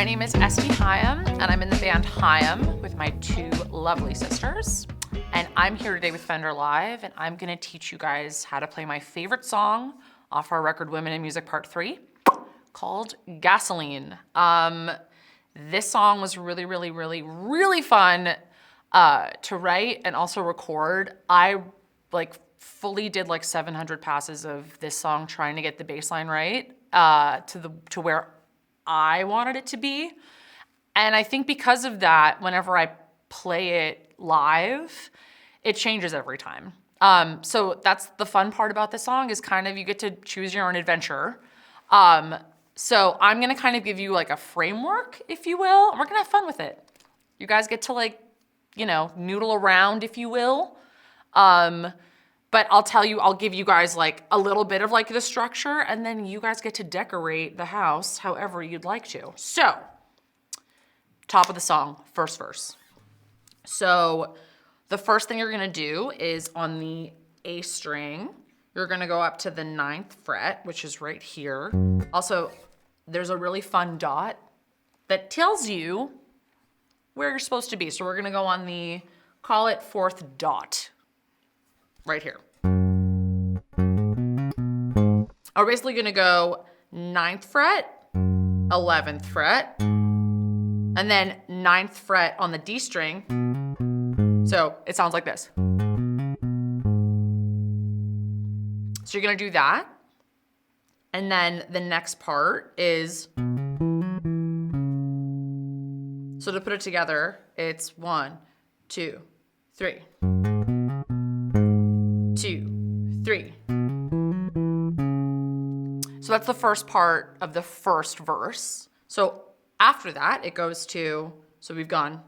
My name is Esty Hyam, and I'm in the band Hyam with my two lovely sisters. And I'm here today with Fender Live, and I'm gonna teach you guys how to play my favorite song off our record Women in Music Part 3, called Gasoline. This song was really fun to write and also record. I fully did 700 passes of this song trying to get the bass line right to where I wanted it to be. And I think because of that, whenever I play it live, it changes every time. So that's the fun part about this song, is kind of you get to choose your own adventure. So I'm gonna kind of give you a framework, if you will, and we're gonna have fun with it. You guys get to noodle around, if you will. But I'll give you guys a little bit of the structure, and then you guys get to decorate the house however you'd like to. So, top of the song, first verse. So, the first thing you're gonna do is on the A string, you're gonna go up to the 9th fret, which is right here. Also, there's a really fun dot that tells you where you're supposed to be. So we're gonna go on the, call it 4th dot, right here. We're basically gonna go 9th fret, 11th fret, and then 9th fret on the D string. So it sounds like this. So you're gonna do that. And then the next part is, so to put it together, it's 1, 2, 3. 2, 3. So that's the first part of the first verse. So after that, it goes to, so we've gone.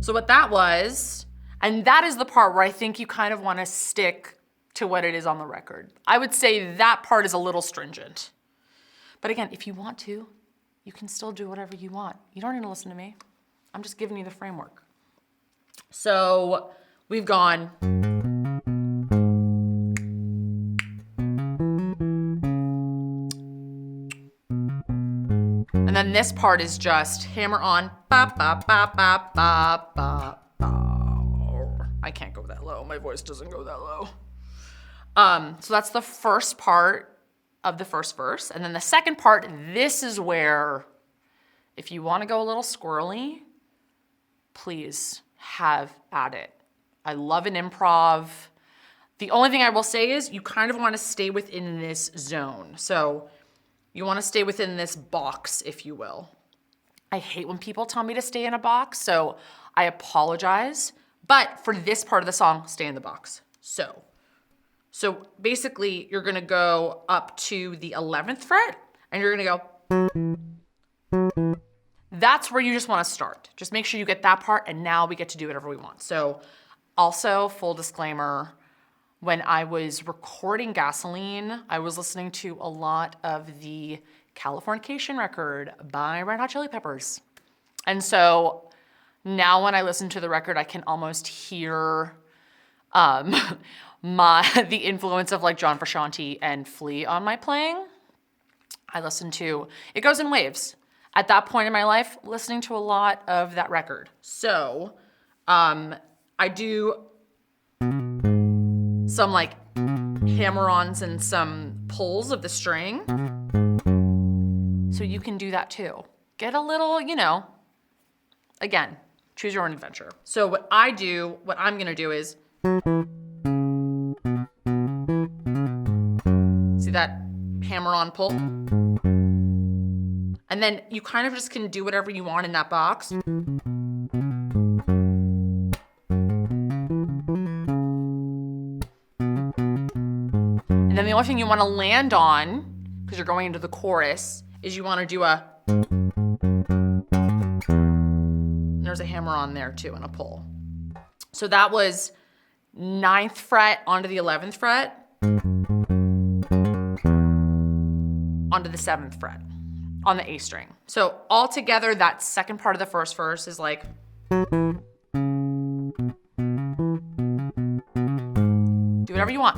So what that was, and that is the part where I think you kind of want to stick to what it is on the record. I would say that part is a little stringent. But again, if you want to, you can still do whatever you want. You don't need to listen to me. I'm just giving you the framework. So we've gone. And then this part is just hammer on. Ba, ba, ba, ba, ba, ba, ba. I can't go that low. My voice doesn't go that low. So that's the first part of the first verse. And then the second part, this is where, if you want to go a little squirrely, please have at it. I love an improv. The only thing I will say is you kind of want to stay within this zone. So you want to stay within this box, if you will. I hate when people tell me to stay in a box, so I apologize. But for this part of the song, stay in the box. So basically, you're gonna go up to the 11th fret, and you're gonna go. That's where you just wanna start. Just make sure you get that part, and now we get to do whatever we want. So also, full disclaimer, when I was recording Gasoline, I was listening to a lot of the Californication record by Red Hot Chili Peppers. And so now when I listen to the record, I can almost hear the influence of John Frusciante and Flea on my playing. I listen to, it goes in waves. At that point in my life, listening to a lot of that record. So I do some hammer-ons and some pulls of the string. So you can do that too. Get a little, again, choose your own adventure. So what I'm gonna do is, see that hammer-on pull? And then you kind of just can do whatever you want in that box. And then the only thing you want to land on, because you're going into the chorus, is you want to do a, and there's a hammer on there too and a pull. So that was 9th fret onto the 11th fret, onto the 7th fret on the A string. So all together, that second part of the first verse is whatever you want.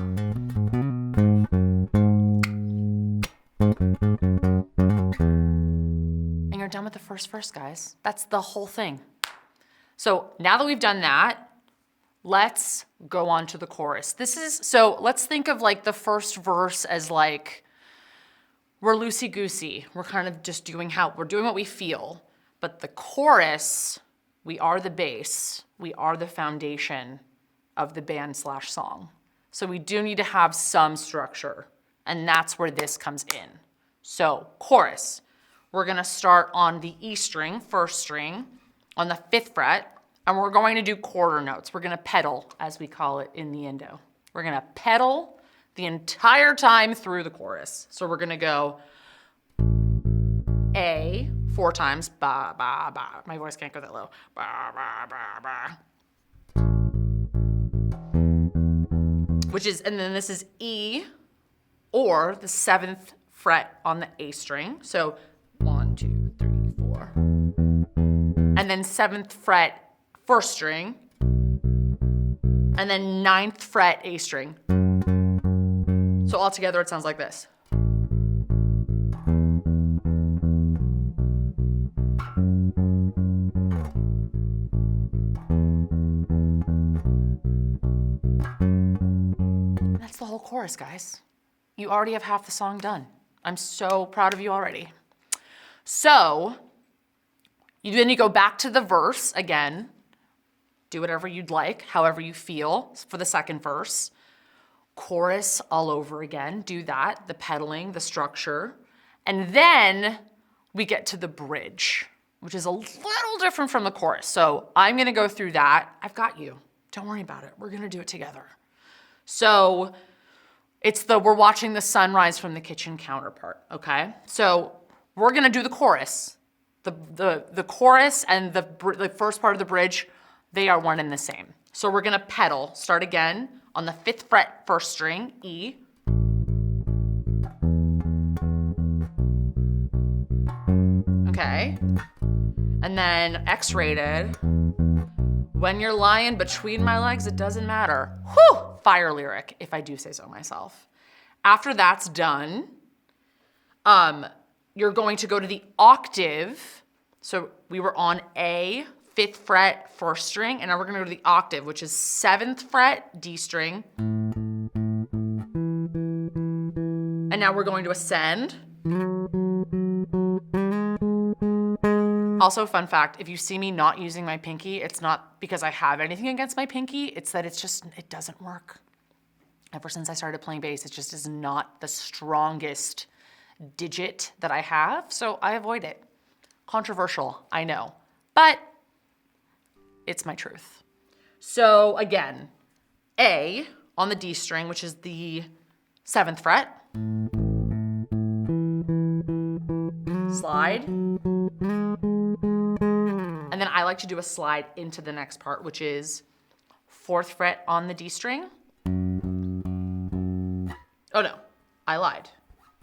And you're done with the first verse, guys. That's the whole thing. So now that we've done that, let's go on to the chorus. So let's think of like the first verse as like, we're loosey-goosey. We're kind of just we're doing what we feel. But the chorus, we are the base. We are the foundation of the band/song. So we do need to have some structure. And that's where this comes in. So chorus, we're gonna start on the E string, first string, on the 5th fret, and we're going to do quarter notes. We're gonna pedal, as we call it in the Indo. We're gonna pedal the entire time through the chorus. So we're gonna go A 4 times, ba, ba, ba. My voice can't go that low. Ba, ba, ba, ba. And then this is E, or the 7th fret on the A string. So 1, 2, 3, 4. And then 7th fret, first string. And then 9th fret, A string. So all together it sounds like this. That's the whole chorus, guys. You already have half the song done. I'm so proud of you already. So then you go back to the verse again. Do whatever you'd like, however you feel for the second verse. Chorus all over again. Do that, the pedaling, the structure. And then we get to the bridge, which is a little different from the chorus. So I'm gonna go through that. I've got you. Don't worry about it. We're gonna do it together. So it's we're watching the sunrise from the kitchen counterpart, okay? So we're gonna do the chorus. The chorus and the first part of the bridge, they are one and the same. So we're gonna pedal, start again on the 5th fret, first string, E. Okay. And then X-rated. When you're lying between my legs, it doesn't matter. Whew! Fire lyric, if I do say so myself. After that's done, you're going to go to the octave. So we were on A, 5th fret, first string, and now we're gonna go to the octave, which is 7th fret, D string. And now we're going to ascend. Also, fun fact, if you see me not using my pinky, it's not because I have anything against my pinky, it's that it doesn't work. Ever since I started playing bass, it just is not the strongest digit that I have, so I avoid it. Controversial, I know, but it's my truth. So again, A on the D string, which is the 7th fret. Slide. And then I like to do a slide into the next part, which is 4th fret on the D string. Oh no, I lied.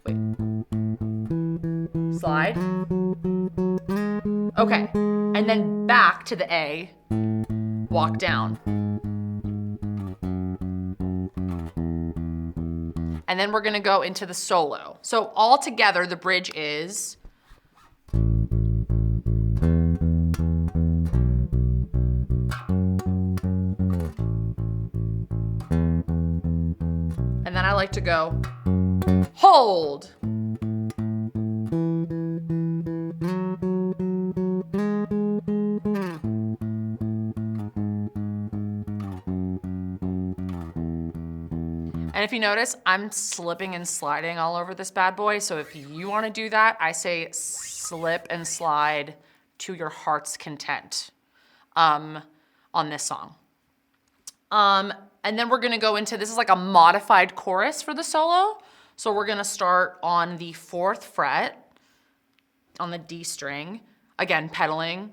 Wait. Slide. Okay, and then back to the A, walk down. And then we're gonna go into the solo. So all together, the bridge is and then I like to go hold. And if you notice, I'm slipping and sliding all over this bad boy. So if you want to do that, I say slip and slide to your heart's content on this song. And then we're going to go into, this is like a modified chorus for the solo. So we're going to start on the 4th fret on the D string. Again, pedaling.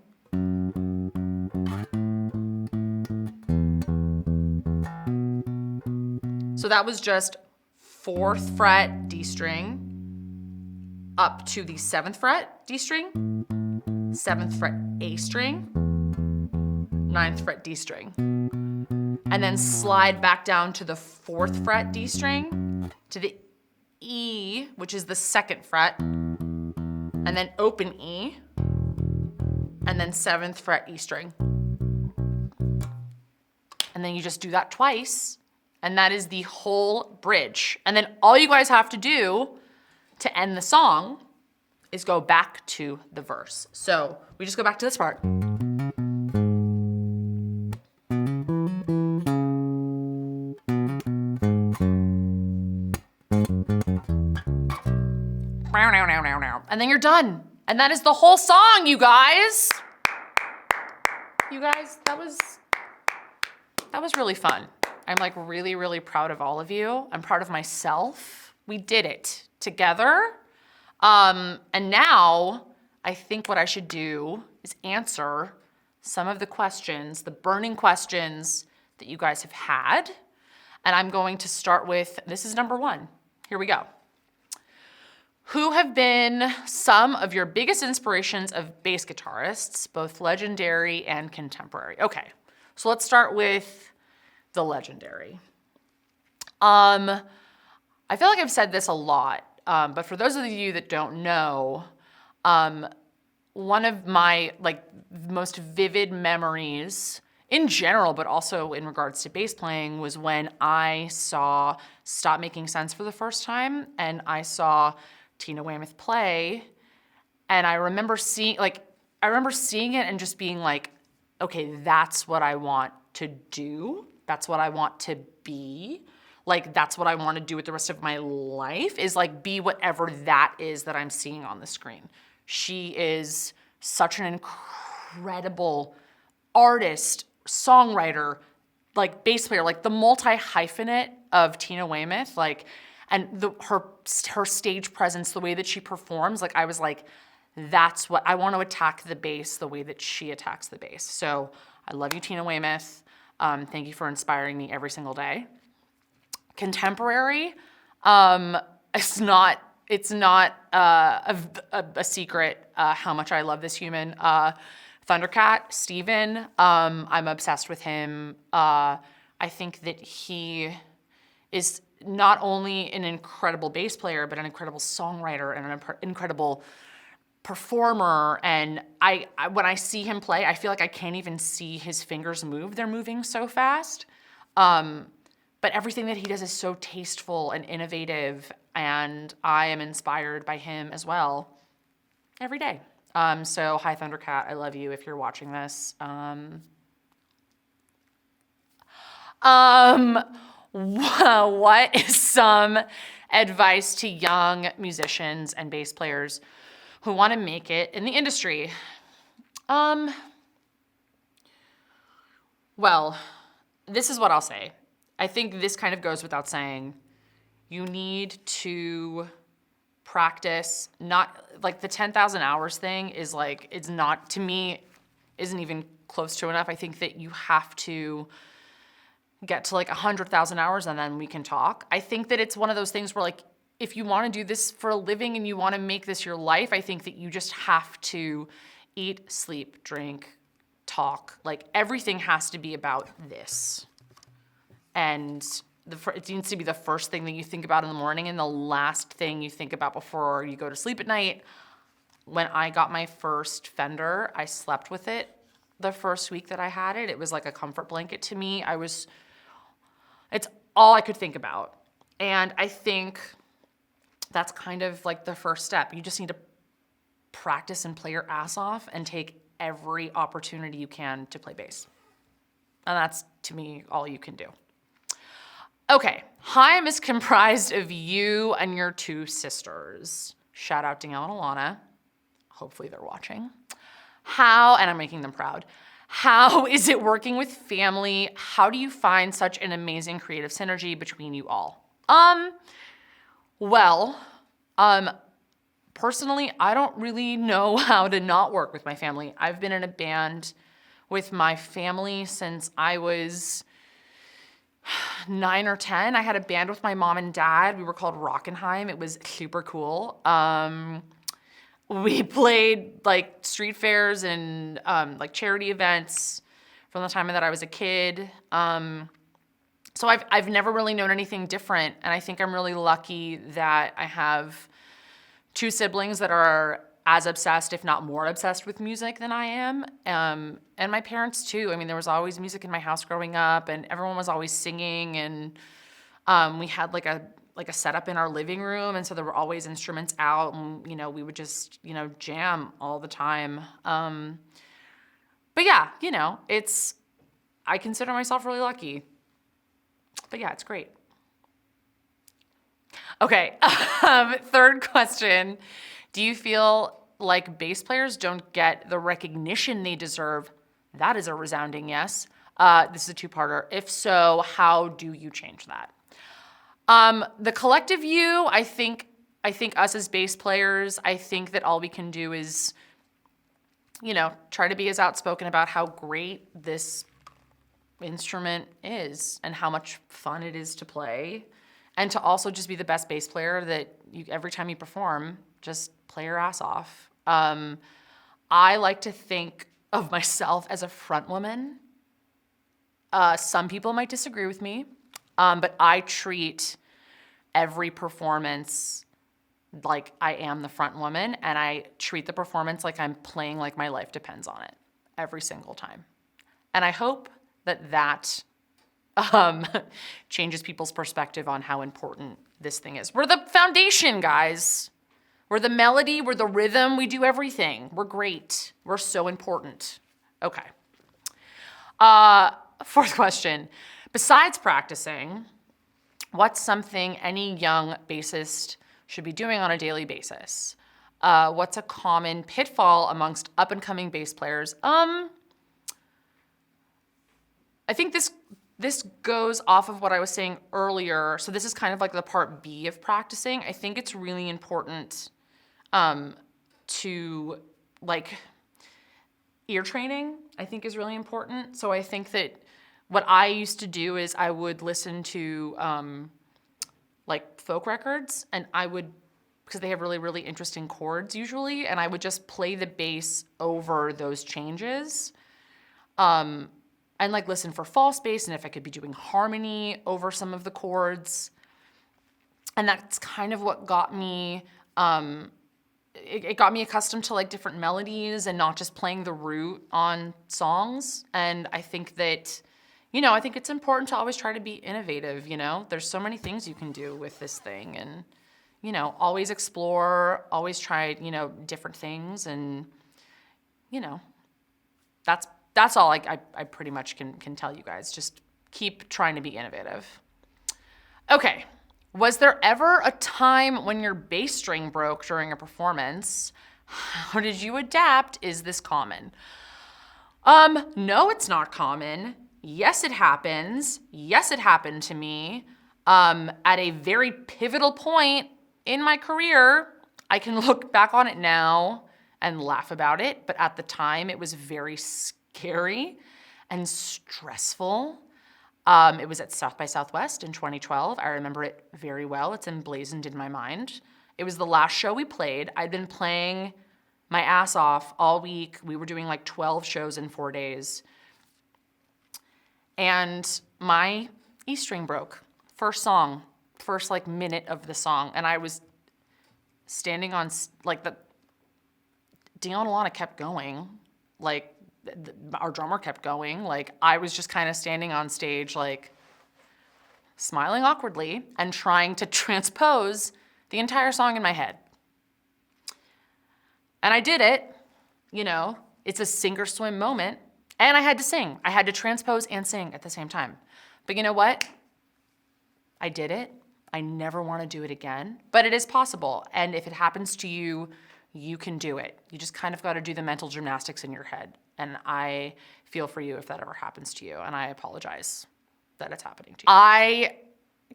So that was just 4th fret D string up to the 7th fret D string, 7th fret A string, 9th fret D string. and then slide back down to the 4th fret D string, to the E, which is the 2nd fret, and then open E, and then 7th fret E string. And then you just do that twice, and that is the whole bridge. And then all you guys have to do to end the song is go back to the verse. So we just go back to this part. And then you're done. And that is the whole song, you guys. You guys, that was really fun. I'm like really, really proud of all of you. I'm proud of myself. We did it together. And now I think what I should do is answer some of the questions, the burning questions that you guys have had. And I'm going to start with, this is number 1. Here we go. Who have been some of your biggest inspirations of bass guitarists, both legendary and contemporary? Okay, so let's start with the legendary. I feel like I've said this a lot, but for those of you that don't know, one of my most vivid memories in general, but also in regards to bass playing, was when I saw Stop Making Sense for the first time, and I saw Tina Weymouth play, and I remember seeing it and just being like, okay, that's what I want to do. That's what I want to be. Like, that's what I want to do with the rest of my life, is like be whatever that is that I'm seeing on the screen. She is such an incredible artist, songwriter, like bass player, like the multi-hyphenate of Tina Weymouth, like, and her stage presence, the way that she performs, like I was like, that's what I want to attack the bass the way that she attacks the bass. So I love you, Tina Weymouth. Thank you for inspiring me every single day. Contemporary, it's not a secret how much I love this human. Thundercat, Steven, I'm obsessed with him. I think that he is not only an incredible bass player, but an incredible songwriter and an incredible performer. And when I see him play, I feel like I can't even see his fingers move. They're moving so fast. But everything that he does is so tasteful and innovative, and I am inspired by him as well every day. So hi, Thundercat, I love you if you're watching this. What is some advice to young musicians and bass players who want to make it in the industry? Well, this is what I'll say. I think this kind of goes without saying. You need to practice, not like the 10,000 hours thing is like, it's not, to me, isn't even close to enough. I think that you have to get to like 100,000 hours and then we can talk. I think that it's one of those things where like, if you want to do this for a living and you want to make this your life, I think that you just have to eat, sleep, drink, talk. Like everything has to be about this. And it needs to be the first thing that you think about in the morning and the last thing you think about before you go to sleep at night. When I got my first Fender, I slept with it the first week that I had it. It was like a comfort blanket to me. It's all I could think about. And I think that's kind of like the first step. You just need to practice and play your ass off and take every opportunity you can to play bass. And that's, to me, all you can do. Okay, Haim is comprised of you and your 2 sisters. Shout out Danielle and Alana. Hopefully they're watching. And I'm making them proud. How is it working with family? How do you find such an amazing creative synergy between you all? Personally, I don't really know how to not work with my family. I've been in a band with my family since I was 9 or 10. I had a band with my mom and dad. We were called Rockenheim. It was super cool. We played like street fairs and like charity events from the time that I was a kid. So I've never really known anything different. And I think I'm really lucky that I have two siblings that are as obsessed, if not more obsessed with music than I am. And my parents too. I mean, there was always music in my house growing up and everyone was always singing, and we had like a setup in our living room. And so there were always instruments out, and, you know, we would just, you know, jam all the time. But yeah, you know, I consider myself really lucky. But yeah, it's great. Okay, third question. Do you feel like bass players don't get the recognition they deserve? That is a resounding yes. This is a two-parter. If so, how do you change that? The collective you, I think us as bass players, I think that all we can do is, you know, try to be as outspoken about how great this instrument is and how much fun it is to play, and to also just be the best bass player that you, every time you perform, just play your ass off. I like to think of myself as a front woman. Some people might disagree with me, but I treat every performance like I am the front woman, and I treat the performance like I'm playing like my life depends on it every single time. And I hope that changes people's perspective on how important this thing is. We're the foundation, guys. We're the melody, we're the rhythm, we do everything. We're great. We're so important. Okay. Fourth question. Besides practicing, what's something any young bassist should be doing on a daily basis? What's a common pitfall amongst up-and-coming bass players? I think this goes off of what I was saying earlier. So this is kind of like the part B of practicing. I think it's really important to, like, ear training, I think is really important. So I think that what I used to do is I would listen to like folk records, and I would, because they have really, really interesting chords usually, and I would just play the bass over those changes. And like listen for false bass, and if I could be doing harmony over some of the chords. And that's kind of what got me, it got me accustomed to like different melodies and not just playing the root on songs. And I think that, you know, I think it's important to always try to be innovative, you know? There's so many things you can do with this thing, and, you know, always explore, always try, you know, different things, and, you know, that's all I pretty much can tell you guys. Just keep trying to be innovative. Okay. Was there ever a time when your bass string broke during a performance? How did you adapt? Is this common? No, it's not common. Yes, it happens. Yes, it happened to me. At a very pivotal point in my career, I can look back on it now and laugh about it, but at the time it was very scary and stressful. It was at South by Southwest in 2012. I remember it very well. It's emblazoned in my mind. It was the last show we played. I'd been playing my ass off all week. We were doing like 12 shows in 4 days. And my E string broke. First song, first like minute of the song. And I was standing on, like, Dion and Alana kept going. Like, our drummer kept going. Like, I was just kind of standing on stage, like, smiling awkwardly and trying to transpose the entire song in my head. And I did it. You know, it's a sink or swim moment. And I had to sing. I had to transpose and sing at the same time. But you know what? I did it. I never want to do it again. But it is possible. And if it happens to you, you can do it. You just kind of got to do the mental gymnastics in your head. And I feel for you if that ever happens to you. And I apologize that it's happening to you. I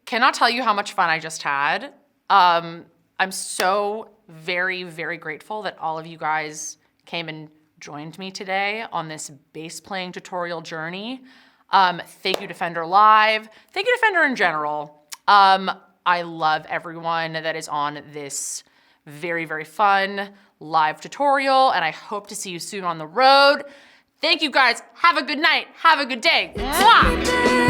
cannot tell you how much fun I just had. I'm so very, very grateful that all of you guys came and joined me today on this bass playing tutorial journey. Thank you to Fender Live. Thank you to Fender in general. I love everyone that is on this very, very fun live tutorial, and I hope to see you soon on the road. Thank you guys. Have a good night. Have a good day. Mwah!